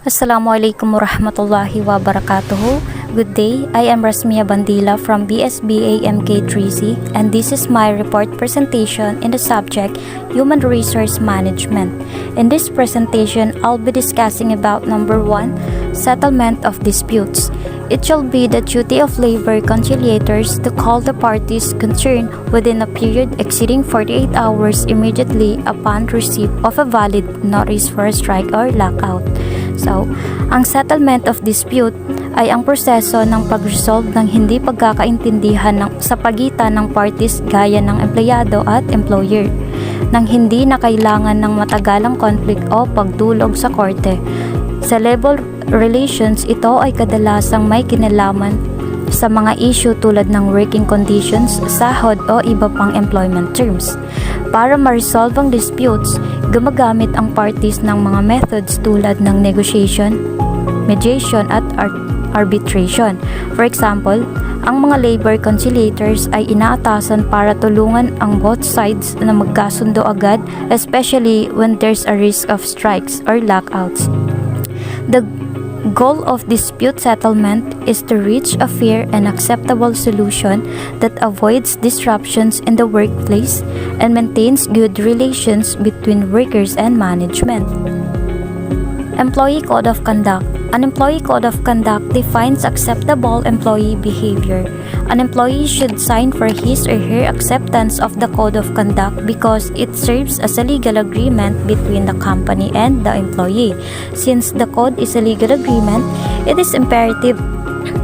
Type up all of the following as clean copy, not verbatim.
Assalamualaikum warahmatullahi wabarakatuh. Good day, I am Rasmia Bandila from BSBA MK3C and this is my report presentation in the subject Human Resource Management. In this presentation, I'll be discussing about number 1, settlement of disputes. It shall be the duty of labor conciliators to call the parties concerned within a period exceeding 48 hours immediately upon receipt of a valid notice for a strike or lockout. So, ang settlement of dispute ay ang proseso ng pag-resolve ng hindi pagkakaintindihan sa pagitan ng parties gaya ng empleyado at employer, nang hindi na kailangan ng matagalang conflict o pagdulog sa korte. Sa labor relations, ito ay kadalasang may kinalaman sa mga issue tulad ng working conditions, sahod o iba pang employment terms. Para ma-resolve ang disputes, gumagamit ang parties ng mga methods tulad ng negotiation, mediation at arbitration. For example, ang mga labor conciliators ay inaatasan para tulungan ang both sides na magkasundo agad, especially when there's a risk of strikes or lockouts. The goal of dispute settlement is to reach a fair and acceptable solution that avoids disruptions in the workplace and maintains good relations between workers and management. Employee Code of Conduct. An Employee Code of Conduct defines acceptable employee behavior. An employee should sign for his or her acceptance of the Code of Conduct because it serves as a legal agreement between the company and the employee. Since the code is a legal agreement, it is imperative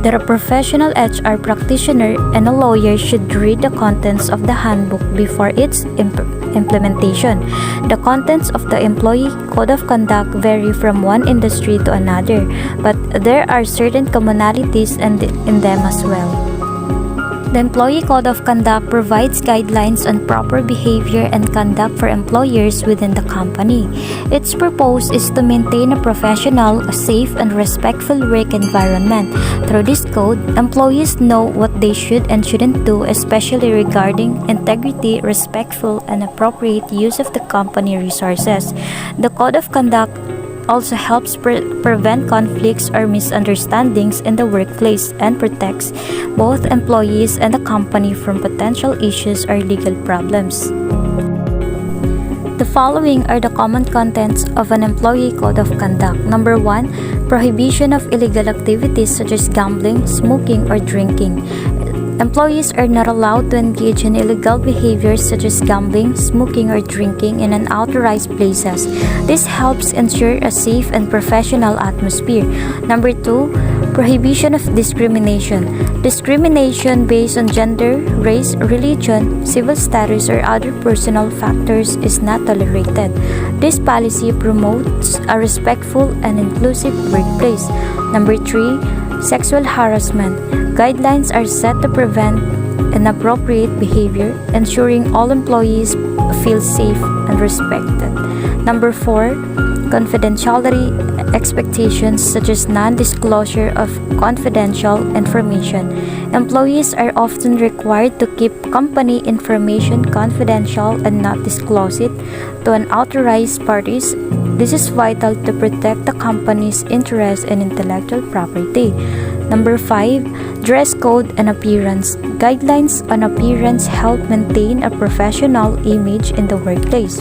that a professional HR practitioner and a lawyer should read the contents of the handbook before its implementation. The contents of the Employee Code of Conduct vary from one industry to another, but there are certain commonalities in them as well. The Employee Code of Conduct provides guidelines on proper behavior and conduct for employers within the company. Its purpose is to maintain a professional, safe, and respectful work environment. Through this code, employees know what they should and shouldn't do, especially regarding integrity, respectful, and appropriate use of the company resources. The Code of Conduct also helps prevent conflicts or misunderstandings in the workplace and protects both employees and the company from potential issues or legal problems. The following are the common contents of an Employee Code of Conduct. Number 1, prohibition of illegal activities such as gambling, smoking, or drinking. Employees are not allowed to engage in illegal behaviors such as gambling, smoking, or drinking in unauthorized places. This helps ensure a safe and professional atmosphere. Number 2, prohibition of discrimination. Discrimination based on gender, race, religion, civil status, or other personal factors is not tolerated. This policy promotes a respectful and inclusive workplace. Number 3, sexual harassment. Guidelines are set to prevent inappropriate behavior, ensuring all employees feel safe and respected. Number 4, confidentiality expectations such as non-disclosure of confidential information. Employees are often required to keep company information confidential and not disclose it to unauthorized parties. This is vital to protect the company's interest in intellectual property. Number 5, dress code and appearance. Guidelines on appearance help maintain a professional image in the workplace.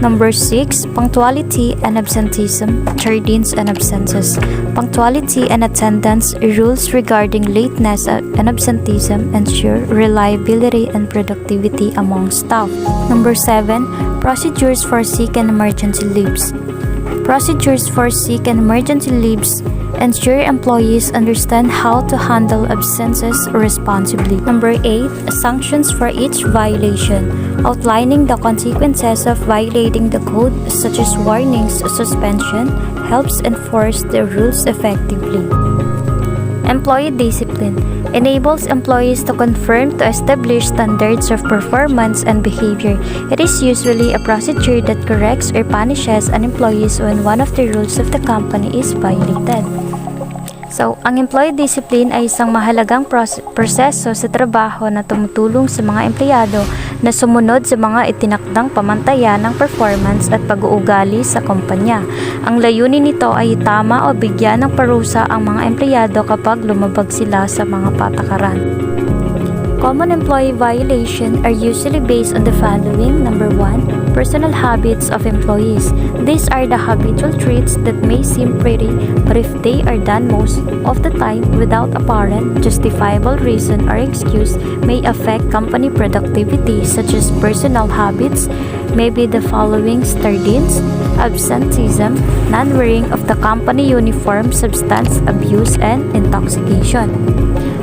Number 6, punctuality and absenteeism, tardies and absences. Punctuality and attendance rules regarding lateness and absenteeism ensure reliability and productivity among staff. Number 7, procedures for sick and emergency leaves. Procedures for sick and emergency leaves ensure employees understand how to handle absences responsibly. Number 8, sanctions for each violation, outlining the consequences of violating the code such as warnings, suspension, helps enforce the rules effectively. Employee discipline enables employees to conform to established standards of performance and behavior. It is usually a procedure that corrects or punishes an employee when one of the rules of the company is violated. So, ang employee discipline ay isang mahalagang proseso sa trabaho na tumutulong sa mga empleyado na sumunod sa mga itinakdang pamantayan ng performance at pag-uugali sa kumpanya. Ang layunin nito ay tama o bigyan ng parusa ang mga empleyado kapag lumabag sila sa mga patakaran. Common employee violations are usually based on the following. Number 1, personal habits of employees. These are the habitual traits that may seem pretty, but if they are done most of the time without apparent, justifiable reason or excuse, may affect company productivity, such as personal habits may be the following: tardiness, absenteeism, non-wearing of the company uniform, substance abuse, and intoxication.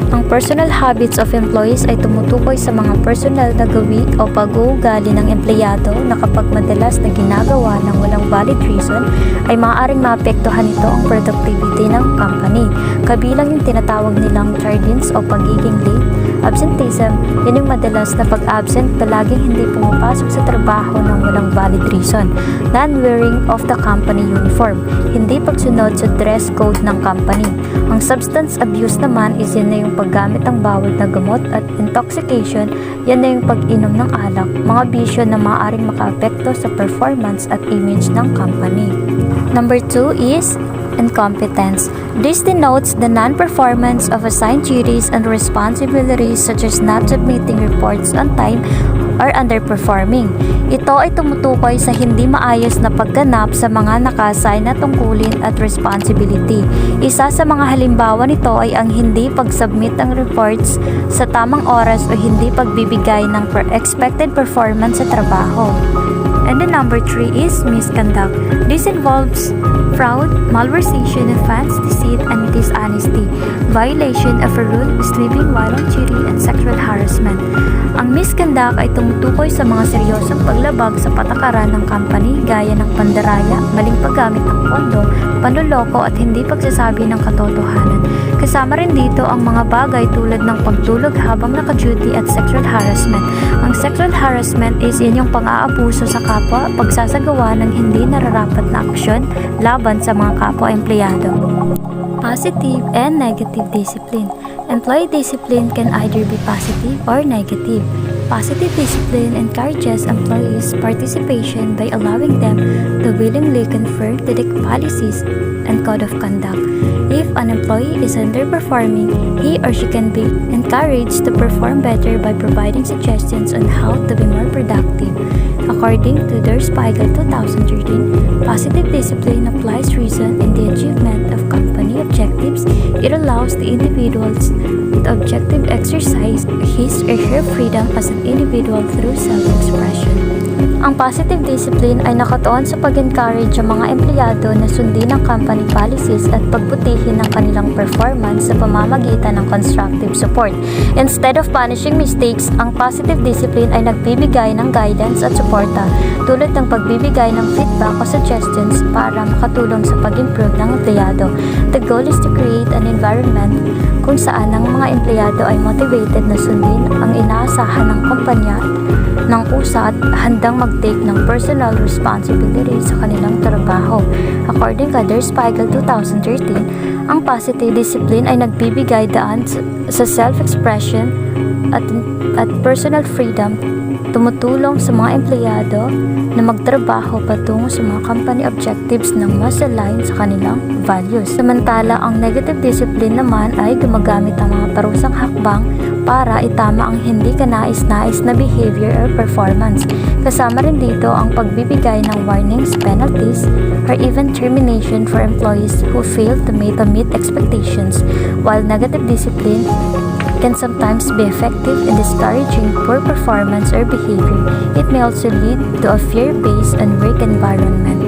Ang personal habits of employees ay tumutukoy sa mga personal na gawi o pag-uugali ng empleyado na kapag madalas na ginagawa ng walang valid reason ay maaaring maapektuhan nito ang productivity ng company. Kabilang yung tinatawag nilang tardiness o pagiging late. Absenteeism, yan yung madalas na pag-absent palaging hindi pumapasok sa trabaho ng walang valid reason. Non-wearing of the company uniform, hindi pagsunod sa dress code ng company. Ang substance abuse naman is yan na yung paggamit ng bawal na gamot, at intoxication, yan na yung pag-inom ng alak, mga bisyo na maaaring makaapekto sa performance at image ng company. Number 2 is incompetence. This denotes the non-performance of assigned duties and responsibilities, such as not submitting reports on time or underperforming. Ito ay tumutukoy sa hindi maayos na pagganap sa mga naka-assign na tungkulin at responsibility. Isa sa mga halimbawa nito ay ang hindi pag-submit ng reports sa tamang oras o hindi pagbibigay ng expected performance sa trabaho. And the number 3 is misconduct. This involves fraud, malversation, offense, deceit, and dishonesty, violation of a rule, sleeping while on duty, and sexual harassment. Ang misconduct ay tumutukoy sa mga seryosong paglabag sa patakaran ng company gaya ng pandaraya, maling paggamit ng pondo, panloloko at hindi pagsasabi ng katotohanan. Kasama rin dito ang mga bagay tulad ng pagtulog habang naka-duty at sexual harassment. Ang sexual harassment is yung pang-aabuso sa kapwa, pagsasagawa ng hindi nararapat na aksyon laban sa mga kapwa-empleyado. Positive and negative discipline. Employee discipline can either be positive or negative. Positive discipline encourages employees' participation by allowing them to willingly conform to the policies and code of conduct. If an employee is underperforming, he or she can be encouraged to perform better by providing suggestions on how to be more productive. According to Der Spiegel 2013, positive discipline applies reason in the achievement of company objectives. It allows the individuals to objective exercise his or her freedom as an individual through self-expression. Ang positive discipline ay nakatuon sa pag-encourage ang mga empleyado na sundin ang company policies at pagbutihin ng kanilang performance sa pamamagitan ng constructive support. Instead of punishing mistakes, ang positive discipline ay nagbibigay ng guidance at suporta tulad ng pagbibigay ng feedback o suggestions para makatulong sa pag-improve ng empleyado. The goal is to create an environment kung saan ang mga empleyado ay motivated na sundin ang inaasahan ng kumpanya ng kusa at handang mag-take ng personal responsibility sa kanilang trabaho. According kay Der Spiegel 2013, ang positive discipline ay nagbibigay daan sa self-expression at personal freedom, tumutulong sa mga empleyado na magtrabaho patungo sa mga company objectives ng mas align sa kanilang values. Samantala, ang negative discipline naman ay gumagamit ng mga parusang hakbang para itama ang hindi kanais-nais na behavior or performance. Kasama rin dito ang pagbibigay ng warnings, penalties, or even termination for employees who fail to meet expectations. While negative discipline can sometimes be effective in discouraging poor performance or behavior, it may also lead to a fear-based and work environment.